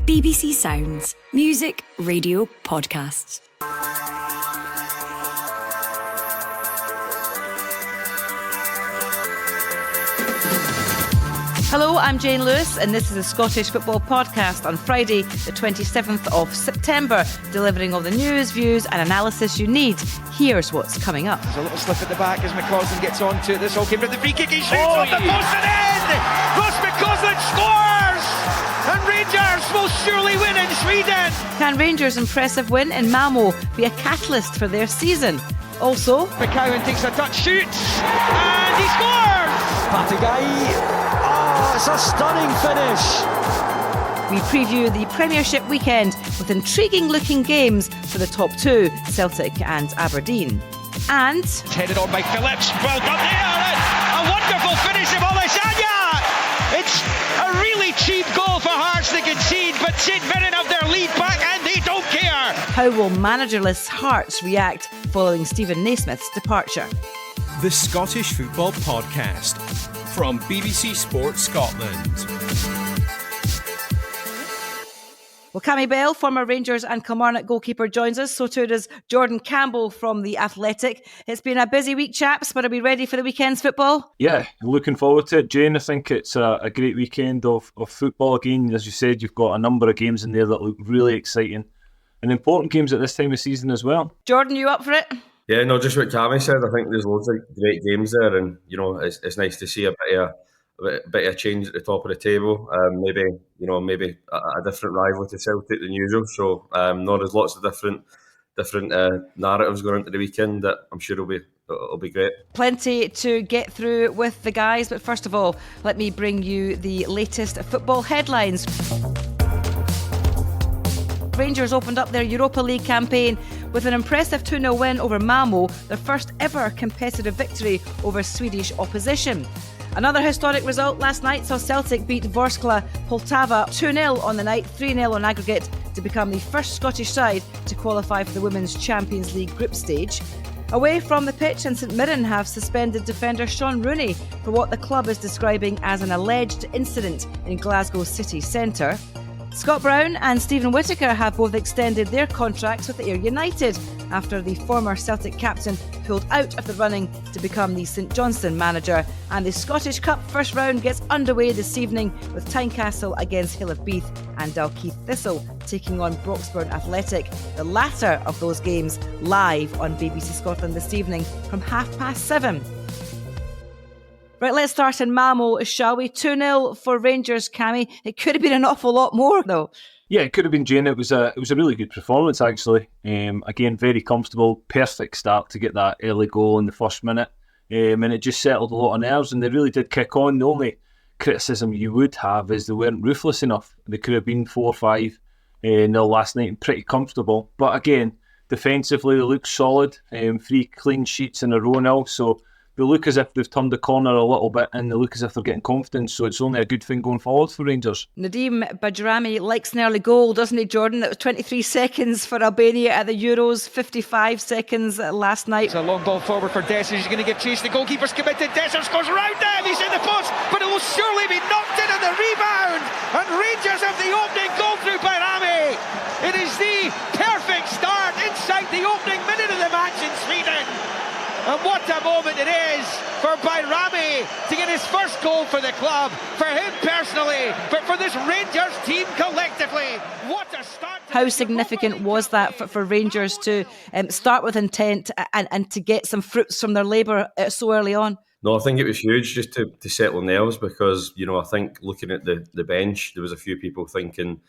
BBC Sounds. Music, radio, podcasts. Hello, I'm Jane Lewis, and this is a Scottish Football Podcast on Friday, the 27th of September, delivering all the news, views and analysis you need. Here's what's coming up. There's a little slip at the back as McCausland gets on to it. This all came from the free kick. He shoots off the post and in! Ross McCausland scores! And Rangers will surely win in Sweden! Can Rangers' impressive win in Malmo be a catalyst for their season? Also, McCowan takes a touch, shoots, and he scores! Patigai. It's a stunning finish. We preview the Premiership weekend with intriguing looking games for the top two, Celtic and Aberdeen. And it's headed on by Phillips. Well done there. A wonderful finish of Olasanya. It's a really cheap goal for Hearts to concede, but St Mirren have their lead back and they don't care. How will managerless Hearts react following Stephen Naismith's departure? The Scottish Football Podcast from BBC Sports Scotland. Well, Cammy Bell, former Rangers and Kilmarnock goalkeeper, joins us. So too does Jordan Campbell from The Athletic. It's been a busy week, chaps, but are we ready for the weekend's football? Yeah, looking forward to it, Jane. I think it's a great weekend of football again. As you said, you've got a number of games in there that look really exciting and important games at this time of season as well. Jordan, you up for it? Yeah, no, just what Cammy said. I think there's loads of great games there, and it's nice to see a bit of change at the top of the table. Maybe a different rival to Celtic than usual. So there's lots of different narratives going into the weekend that I'm sure it'll be great. Plenty to get through with the guys, but first of all, let me bring you the latest football headlines. Rangers opened up their Europa League campaign with an impressive 2-0 win over Malmo, their first ever competitive victory over Swedish opposition. Another historic result last night saw Celtic beat Vorskla Poltava 2-0 on the night, 3-0 on aggregate, to become the first Scottish side to qualify for the Women's Champions League group stage. Away from the pitch, and St Mirren have suspended defender Sean Rooney for what the club is describing as an alleged incident in Glasgow city centre. Scott Brown and Stephen Whittaker have both extended their contracts with Ayr United after the former Celtic captain pulled out of the running to become the St Johnstone manager. And the Scottish Cup first round gets underway this evening with Tynecastle against Hill of Beath and Dalkeith Thistle taking on Broxburn Athletic. The latter of those games live on BBC Scotland this evening from 7:30. Right, let's start in Malmo, shall we? 2-0 for Rangers, Cammy. It could have been an awful lot more, though. Yeah, it could have been, Jane. It was a really good performance, actually. Again, very comfortable, perfect start to get that early goal in the first minute. And it just settled a lot of nerves, and they really did kick on. The only criticism you would have is they weren't ruthless enough. They could have been 4-5 nil last night and pretty comfortable. But again, defensively, they look solid. 3 clean sheets in a row now, so they look as if they've turned the corner a little bit, and they look as if they're getting confidence, so it's only a good thing going forward for Rangers. Nadim Bajrami likes an early goal, doesn't he, Jordan? That was 23 seconds for Albania at the Euros, 55 seconds last night. It's a long ball forward for Dessers. He's going to give chase. The goalkeeper's committed. Dessers goes around him. He's in the post, but it will surely be knocked in on the rebound. And Rangers have the opening goal through Bajrami. It is the perfect start inside the opening minute of the match in Sweden. And what a moment it is for Bajrami to get his first goal for the club, for him personally, but for this Rangers team collectively. What a start. How significant was that for Rangers to start with intent and to get some fruits from their labour so early on? No, I think it was huge just to settle nerves because, I think looking at the bench, there was a few people thinking,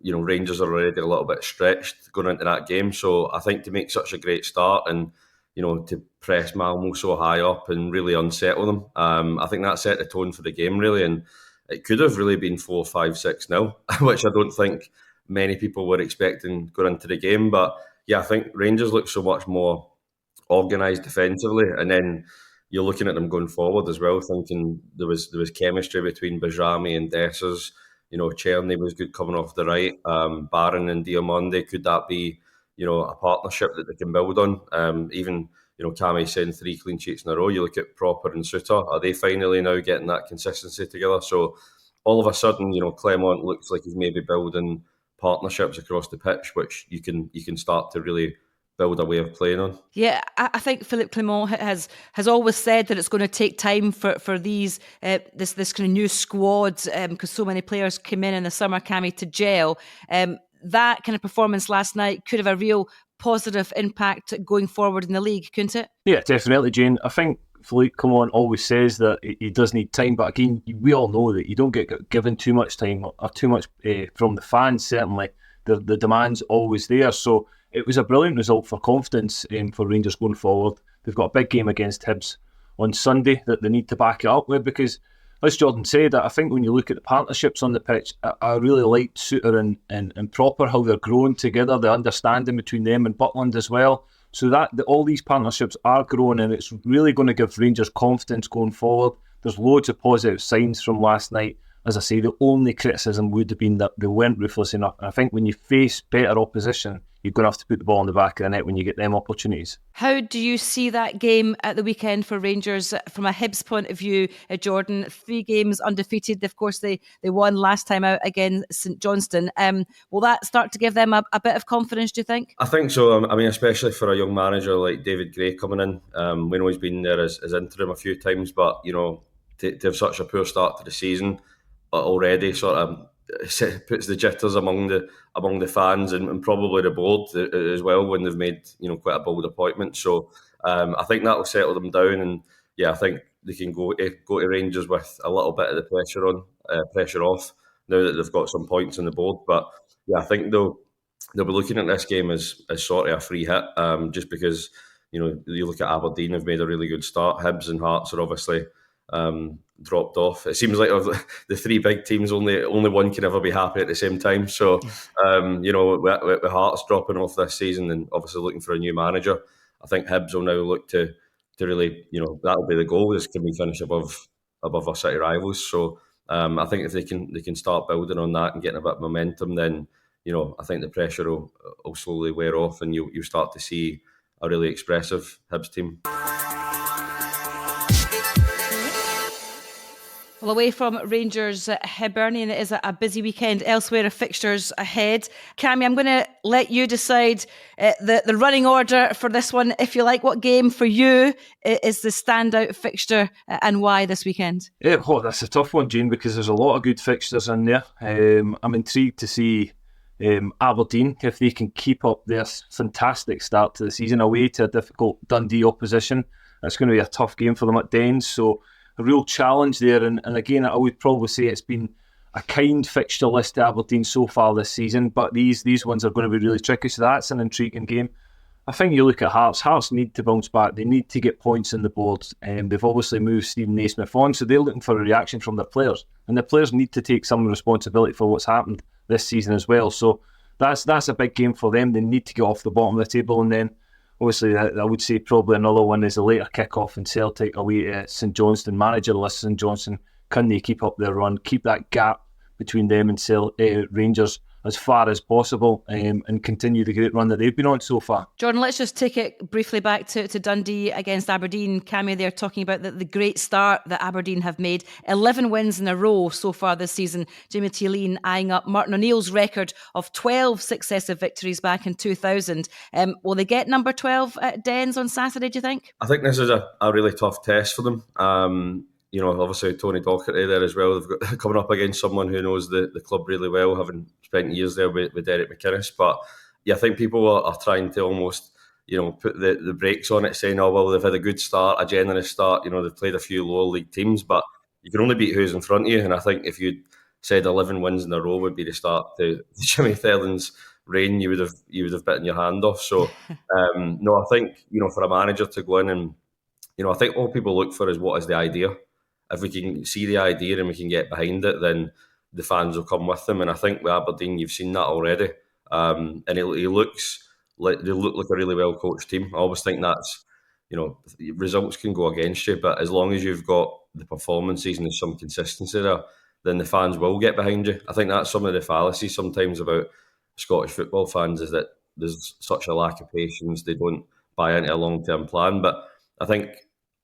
Rangers are already a little bit stretched going into that game. So I think to make such a great start and to press Malmo so high up and really unsettle them. I think that set the tone for the game, really, and it could have really been 4-5-6-0, which I don't think many people were expecting going into the game. But yeah, I think Rangers look so much more organised defensively, and then you're looking at them going forward as well, thinking there was chemistry between Bajrami and Dessers. Czerny was good coming off the right. Barron and Diamonde, could that be a partnership that they can build on? Even Cammy saying 3 clean sheets in a row. You look at Proper and Suter. Are they finally now getting that consistency together? So all of a sudden, Clement looks like he's maybe building partnerships across the pitch, which you can start to really build a way of playing on. Yeah, I think Philippe Clement has always said that it's going to take time for these this kind of new squad, because so many players came in the summer, Cammy, to gel. That kind of performance last night could have a real positive impact going forward in the league, couldn't it? Yeah, definitely, Jane. I think Philippe Clement always says that he does need time, but again, we all know that you don't get given too much time or too much from the fans. Certainly, the demand's always there. So it was a brilliant result for confidence for Rangers going forward. They've got a big game against Hibs on Sunday that they need to back it up with, because, as Jordan said, I think when you look at the partnerships on the pitch, I really liked Suter and Proper, how they're growing together, the understanding between them and Butland as well. So that all these partnerships are growing, and it's really going to give Rangers confidence going forward. There's loads of positive signs from last night. As I say, the only criticism would have been that they weren't ruthless enough. And I think when you face better opposition, you're going to have to put the ball in the back of the net when you get them opportunities. How do you see that game at the weekend for Rangers from a Hibs point of view, Jordan? 3 games undefeated. Of course, they won last time out against St Johnstone. Will that start to give them a bit of confidence, do you think? I think so. I mean, especially for a young manager like David Gray coming in. We know he's been there as interim a few times, but, to have such a poor start to the season already sort of puts the jitters among the fans and probably the board as well, when they've made quite a bold appointment. So I think that will settle them down, and I think they can go to Rangers with a little bit of the pressure off now that they've got some points on the board. But I think they'll be looking at this game as sort of a free hit, just because you look at Aberdeen have made a really good start. Hibs and Hearts are obviously dropped off. It seems like of the 3 big teams, only one can ever be happy at the same time. So, with Hearts dropping off this season and obviously looking for a new manager, I think Hibs will now look to really, that'll be the goal, is can we finish above our city rivals. So, I think if they can start building on that and getting a bit of momentum, then I think the pressure will slowly wear off, and you'll start to see a really expressive Hibs team. Well, away from Rangers, Hibernian, it is a busy weekend elsewhere of fixtures ahead. Cammy, I'm going to let you decide the running order for this one, if you like. What game for you is the standout fixture and why this weekend? That's a tough one, Jane, because there's a lot of good fixtures in there. I'm intrigued to see Aberdeen, if they can keep up their fantastic start to the season away to a difficult Dundee opposition. It's going to be a tough game for them at Dens, so a real challenge there, and again, I would probably say it's been a kind fixture list to Aberdeen so far this season, but these ones are going to be really tricky, so that's an intriguing game. I think you look at Hearts need to bounce back, they need to get points on the board, and they've obviously moved Stephen Naismith on, so they're looking for a reaction from their players, and the players need to take some responsibility for what's happened this season as well, so that's a big game for them. They need to get off the bottom of the table, and then obviously, I would say probably another one is a later kick-off in Celtic away at St Johnstone. Managerless St Johnstone, can they keep up their run, keep that gap between them and Rangers as far as possible, and continue the great run that they've been on so far? Jordan, let's just take it briefly back to Dundee against Aberdeen. Cammy, they're talking about the great start that Aberdeen have made. 11 wins in a row so far this season. Jimmy Teeleen eyeing up Martin O'Neill's record of 12 successive victories back in 2000. Will they get number 12 at Dens on Saturday, do you think? I think this is a really tough test for them. Obviously Tony Docherty there as well. They've got coming up against someone who knows the club really well, having spent years there with Derek McInnes. But I think people are trying to almost, put the brakes on it, saying, oh, well, they've had a good start, a generous start. They've played a few lower league teams, but you can only beat who's in front of you. And I think if you'd said 11 wins in a row would be the start to Jimmy Thellin's reign, you would have bitten your hand off. So, no, I think, for a manager to go in and, I think all people look for is what is the idea. If we can see the idea and we can get behind it, then the fans will come with them. And I think with Aberdeen, you've seen that already. And they look like a really well coached team. I always think that's, results can go against you, but as long as you've got the performances and there's some consistency there, then the fans will get behind you. I think that's some of the fallacies sometimes about Scottish football fans, is that there's such a lack of patience. They don't buy into a long-term plan. But I think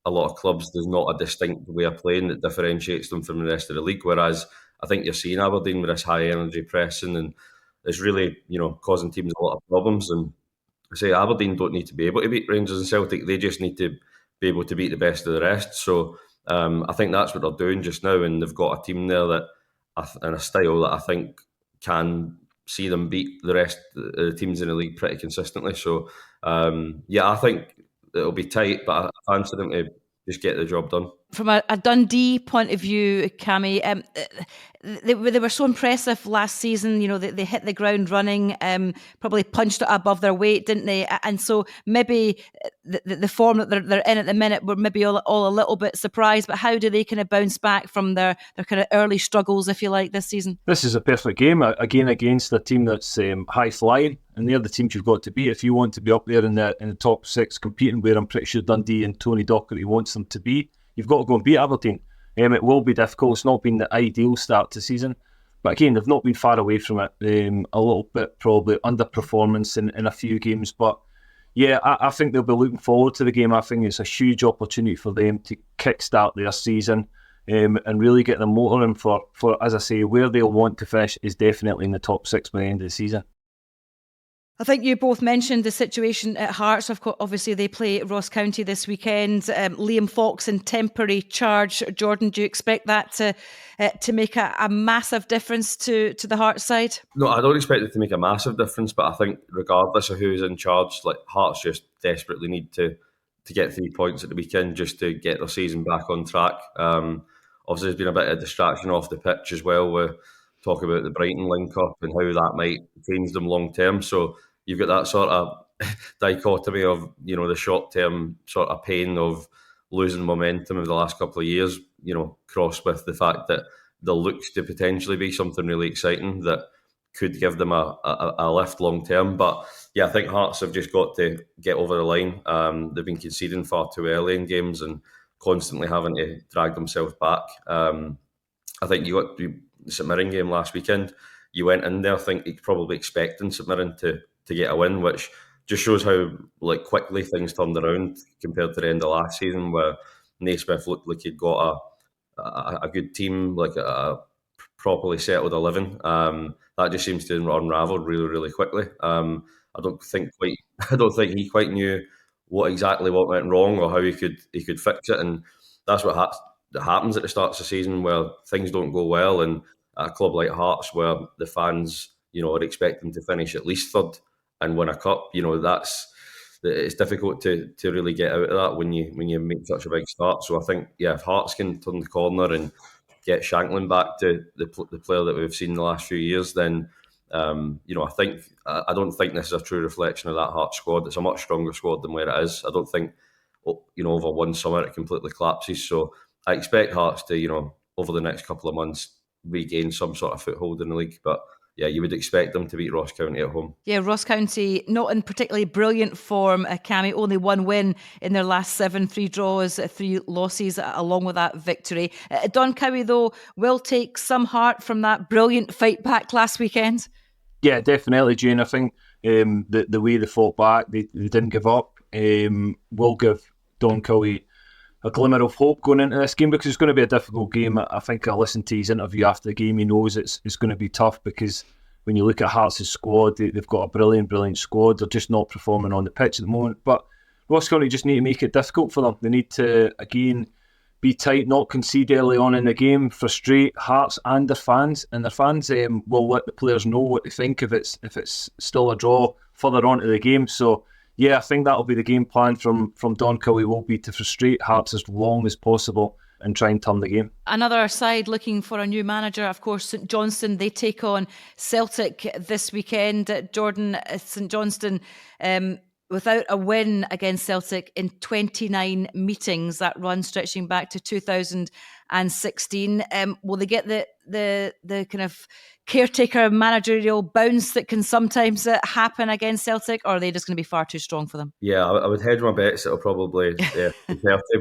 a lot of clubs, there's not a distinct way of playing that differentiates them from the rest of the league, whereas I think you're seeing Aberdeen with this high energy pressing, and it's really, causing teams a lot of problems. And I say Aberdeen don't need to be able to beat Rangers and Celtic; they just need to be able to beat the best of the rest. So I think that's what they're doing just now, and they've got a team there that and a style that I think can see them beat the rest of the teams in the league pretty consistently. So I think it'll be tight, but I fancy them to just get the job done. From a Dundee point of view, Cammy, they were so impressive last season. They hit the ground running, probably punched it above their weight, didn't they? And so maybe the form that they're in at the minute, we're maybe all a little bit surprised. But how do they kind of bounce back from their kind of early struggles, if you like, this season? This is a perfect game, again, against a team that's high flying, and they're the teams you've got to beat if you want to be up there in the top six competing, where I'm pretty sure Dundee and Tony Docherty wants them to be. You've got to go and beat Aberdeen. It will be difficult. It's not been the ideal start to the season. But again, they've not been far away from it. A little bit probably underperformance in a few games. But yeah, I think they'll be looking forward to the game. I think it's a huge opportunity for them to kickstart their season and really get them motoring for, as I say, where they'll want to finish is definitely in the top six by the end of the season. I think you both mentioned the situation at Hearts. Obviously, they play Ross County this weekend. Liam Fox in temporary charge. Jordan, do you expect that to make a massive difference to the Hearts side? No, I don't expect it to make a massive difference, but I think regardless of who's in charge, like Hearts just desperately need to get 3 points at the weekend just to get their season back on track. Obviously, there's been a bit of distraction off the pitch as well. We talk about the Brighton link-up and how that might change them long term. So you've got that sort of dichotomy of, the short-term sort of pain of losing momentum over the last couple of years, crossed with the fact that there looks to potentially be something really exciting that could give them a lift long-term. But yeah, I think Hearts have just got to get over the line. They've been conceding far too early in games and constantly having to drag themselves back. I think you got the St Mirren game last weekend. You went in there, I think, probably expecting St Mirren to get a win, which just shows how quickly things turned around compared to the end of last season, where Naismith looked like he'd got a good team, like a properly settled 11. That just seems to unravel really, really quickly. I don't think he quite knew what went wrong or how he could fix it, and that's what happens at the start of the season, where things don't go well, and at a club like Hearts, where the fans are expecting to finish at least third and win a cup, it's difficult to really get out of that when you make such a big start. So I think, if Hearts can turn the corner and get Shanklin back to the player that we've seen the last few years, then I don't think this is a true reflection of that Hearts squad. It's a much stronger squad than where it is. I don't think over one summer it completely collapses. So I expect Hearts to over the next couple of months regain some sort of foothold in the league, but yeah, you would expect them to beat Ross County at home. Yeah, Ross County not in particularly brilliant form. Cammy, only one win in their last 7, 3 draws, 3 losses along with that victory. Don Cowie, though, will take some heart from that brilliant fight back last weekend. Yeah, definitely, Jane. I think the way they fought back, they didn't give up, will give Don Cowie a glimmer of hope going into this game, because it's going to be a difficult game. I think I listened to his interview after the game. He knows it's going to be tough, because when you look at Hearts' squad, they've got a brilliant squad. They're just not performing on the pitch at the moment. But Ross County just need to make it difficult for them. They need to, again, be tight, not concede early on in the game, frustrate Hearts and their fans. And their fans will let the players know what they think if it's still a draw further on to the game. So yeah, I think that'll be the game plan from Don Cowie, will be to frustrate Hearts as long as possible and try and turn the game. Another side looking for a new manager, of course, St Johnstone. They take on Celtic this weekend. Jordan, St Johnstone, without a win against Celtic in 29 meetings, that run stretching back to 2016. Will they get the kind of caretaker managerial bounce that can sometimes happen against Celtic, or are they just going to be far too strong for them? Yeah, I would hedge my bets it'll probably be 30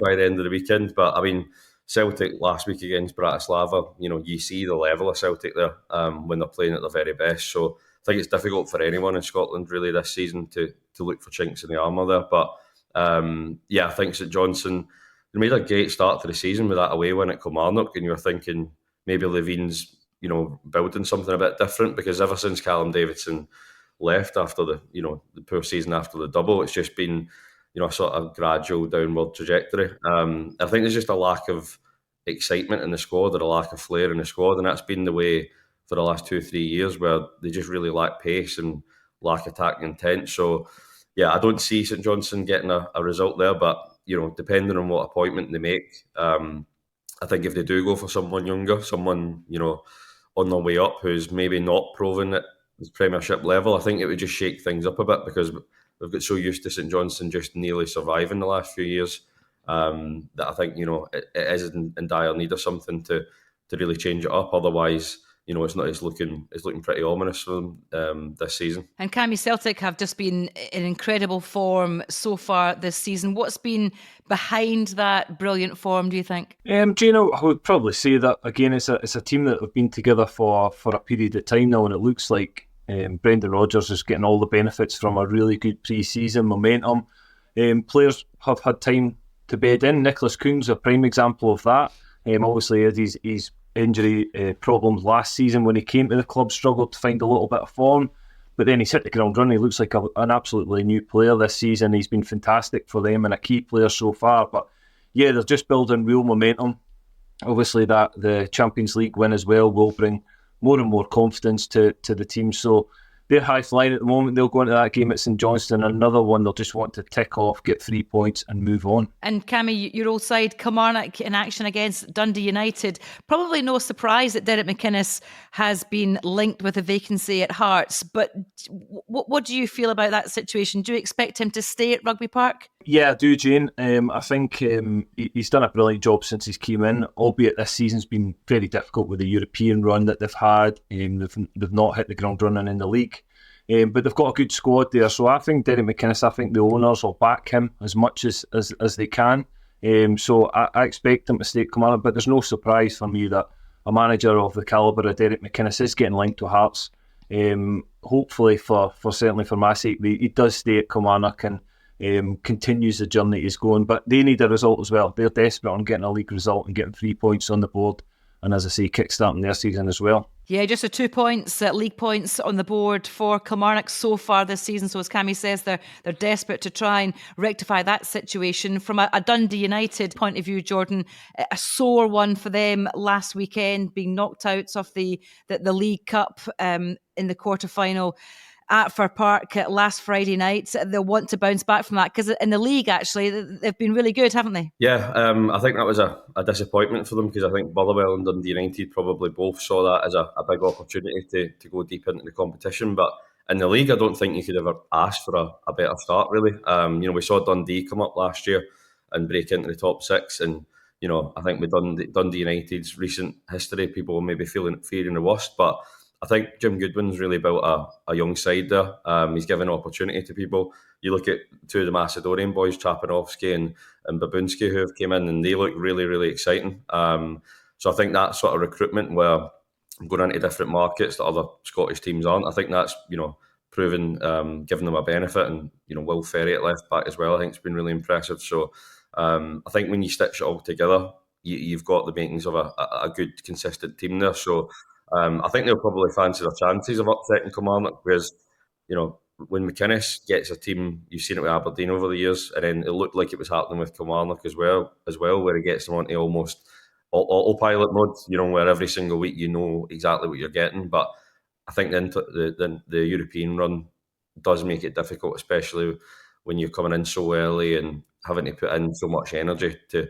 by the end of the weekend. But I mean, Celtic last week against Bratislava, you see the level of Celtic there when they're playing at their very best. So I think it's difficult for anyone in Scotland really this season to look for chinks in the armour there. But I think St Johnstone, they made a great start to the season with that away win at Kilmarnock, and you were thinking maybe Levine's building something a bit different, because ever since Callum Davidson left after the poor season after the double, it's just been a sort of gradual downward trajectory. I think there's just a lack of excitement in the squad, or a lack of flair in the squad, and that's been the way for the last 2-3 years, where they just really lack pace and lack attacking intent. So yeah, I don't see St Johnstone getting a result there, but depending on what appointment they make, I think if they do go for someone younger, someone on their way up who's maybe not proven at the Premiership level, I think it would just shake things up a bit, because we've got so used to St Johnstone just nearly surviving the last few years, that I think it is in dire need of something to really change it up. Otherwise, it's looking pretty ominous for them this season. And Cammy, Celtic have just been in incredible form so far this season. What's been behind that brilliant form, do you think? Gino, I would probably say that again, it's a team that have been together for a period of time now, and it looks like Brendan Rodgers is getting all the benefits from a really good pre-season momentum. Players have had time to bed in. Nicholas Kuhn's a prime example of that. Obviously, his injury problems last season when he came to the club struggled to find a little bit of form, but then he's hit the ground running. He looks like an absolutely new player this season. He's been fantastic for them and a key player so far. But yeah, they're just building real momentum. Obviously, that the Champions League win as well will bring more and more confidence to the team. So they're high flying at the moment. They'll go into that game at St Johnstone, another one they'll just want to tick off, get 3 points and move on. And Cammy, your old side, Kilmarnock in action against Dundee United. Probably no surprise that Derek McInnes has been linked with a vacancy at Hearts, but what do you feel about that situation? Do you expect him to stay at Rugby Park? Yeah, I do, Jane. I think he's done a brilliant job since he's came in, albeit this season's been very difficult with the European run that they've had. They've not hit the ground running in the league. But they've got a good squad there. So I think Derek McInnes, I think the owners will back him as much as they can. So I expect him to stay at Kilmarnock, but there's no surprise for me that a manager of the calibre of Derek McInnes is getting linked to Hearts. Hopefully, certainly for my sake, he does stay at Kilmarnock and continues the journey he's going. But they need a result as well. They're desperate on getting a league result and getting 3 points on the board. And as I say, kickstarting their season as well. Yeah, just the 2 points, league points on the board for Kilmarnock so far this season. So as Cammy says, they're desperate to try and rectify that situation. From a Dundee United point of view, Jordan, a sore one for them last weekend, being knocked out of the League Cup in the quarter-final at Fir Park last Friday night. They'll want to bounce back from that, because in the league, actually, they've been really good, haven't they? Yeah, I think that was a disappointment for them, because I think Motherwell and Dundee United probably both saw that as a big opportunity to go deep into the competition. But in the league, I don't think you could ever ask for a better start, really. We saw Dundee come up last year and break into the top six, and I think with Dundee United's recent history, people will maybe fearing the worst, but I think Jim Goodwin's really built a young side there. He's given opportunity to people. You look at two of the Macedonian boys, Trapanovsky and Babunski, who have came in, and they look really, really exciting. So I think that sort of recruitment, where going into different markets that other Scottish teams aren't, I think that's proven, giving them a benefit. And Will Ferry at left back as well, I think it's been really impressive. So I think when you stitch it all together, you've got the makings of a good, consistent team there. So I think they'll probably fancy their chances of upsetting Kilmarnock, whereas, when McInnes gets a team, you've seen it with Aberdeen over the years, and then it looked like it was happening with Kilmarnock as well, where he gets them onto almost autopilot mode, where every single week you know exactly what you're getting. But I think the European run does make it difficult, especially when you're coming in so early and having to put in so much energy to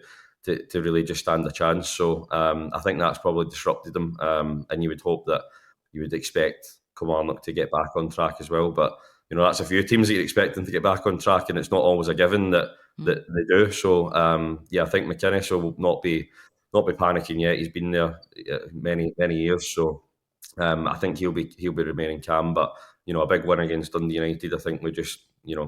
really just stand a chance. So I think that's probably disrupted them, and you would hope that you would expect Kilmarnock to get back on track as well. But that's a few teams that you're expecting to get back on track, and it's not always a given that they do. So I think McInnes will not be panicking yet. He's been there many years, so I think he'll be remaining calm. But a big win against Dundee United, I think, would just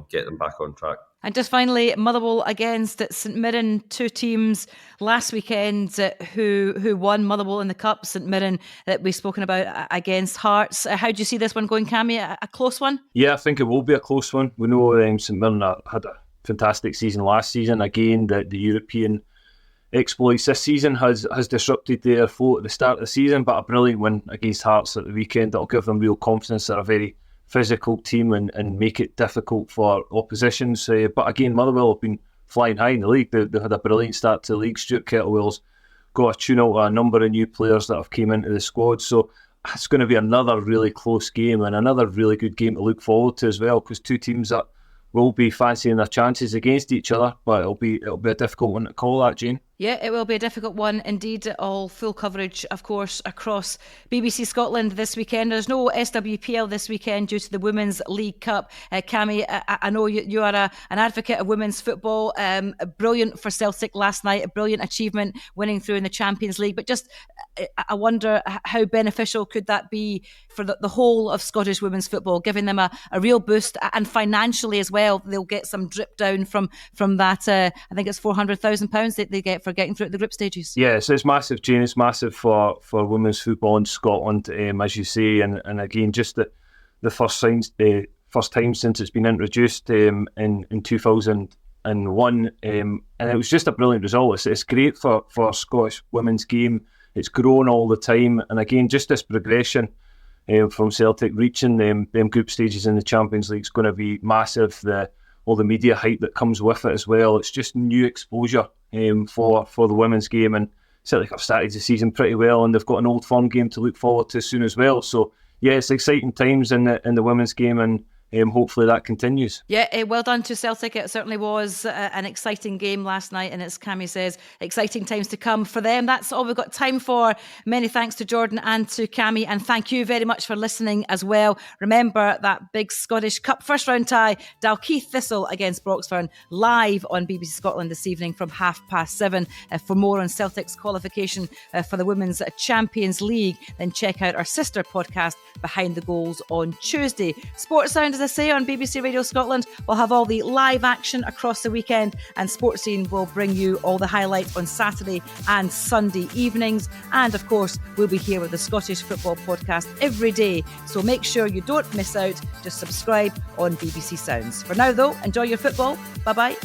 get them back on track. And just finally, Motherwell against St Mirren, two teams last weekend who won. Motherwell in the Cup, St Mirren that we've spoken about against Hearts. How do you see this one going, Cammy? A close one? Yeah, I think it will be a close one. We know St Mirren had a fantastic season last season. Again, the European exploits this season has disrupted their flow at the start of the season, but a brilliant win against Hearts at the weekend. That'll give them real confidence. They're a very physical team and make it difficult for oppositions. But again, Motherwell have been flying high in the league. They had a brilliant start to the league. Stuart Kettlewell's got a tune out a number of new players that have came into the squad. So it's going to be another really close game and another really good game to look forward to as well, because two teams that will be fancying their chances against each other, but it'll be a difficult one to call, that, Jane. Yeah, it will be a difficult one indeed. All full coverage, of course, across BBC Scotland this weekend. There's no SWPL this weekend due to the Women's League Cup. Cammy, I know you are an advocate of women's football. Brilliant for Celtic last night, a brilliant achievement winning through in the Champions League. But just, I wonder how beneficial could that be for the whole of Scottish women's football, giving them a real boost, and financially as well. They'll get some drip down from that. I think it's £400,000 that they get for getting through the group stages. Yeah, so it's massive, Jane. It's massive for women's football in Scotland, as you say, and again, just the first time since it's been introduced in 2001, and it was just a brilliant result. It's great for Scottish women's game. It's grown all the time, and again, just this progression from Celtic reaching them group stages in the Champions League is going to be massive. All the media hype that comes with it as well. It's just new exposure for the women's game, and Celtic have started the season pretty well, and they've got an Old Firm game to look forward to soon as well. So yeah, it's exciting times in the women's game, and hopefully that continues. Yeah, well done to Celtic. It certainly was an exciting game last night, and as Cammy says, exciting times to come for them. That's all we've got time for. Many thanks to Jordan and to Cammy, and thank you very much for listening as well. Remember that big Scottish Cup first round tie, Dalkeith Thistle against Broxford, live on BBC Scotland this evening from 7:30. For more on Celtic's qualification for the Women's Champions League, then check out our sister podcast, Behind the Goals, on Tuesday. Sports Sound, as I say, on BBC Radio Scotland, we'll have all the live action across the weekend, and Sports Scene will bring you all the highlights on Saturday and Sunday evenings. And of course, we'll be here with the Scottish Football Podcast every day, so make sure you don't miss out. Just subscribe on BBC Sounds. For now though, enjoy your football. Bye bye.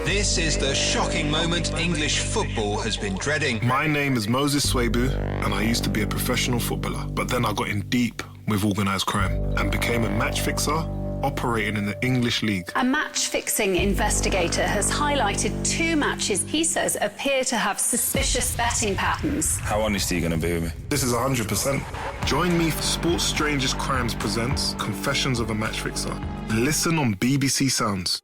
This is the shocking moment English football has been dreading. My name is Moses Swabu, and I used to be a professional footballer, but then I got in deep with organised crime and became a match fixer operating in the English League. A match-fixing investigator has highlighted 2 matches he says appear to have suspicious betting patterns. How honest are you going to be with me? This is 100%. Join me for Sports Strangest Crimes presents Confessions of a Match Fixer. Listen on BBC Sounds.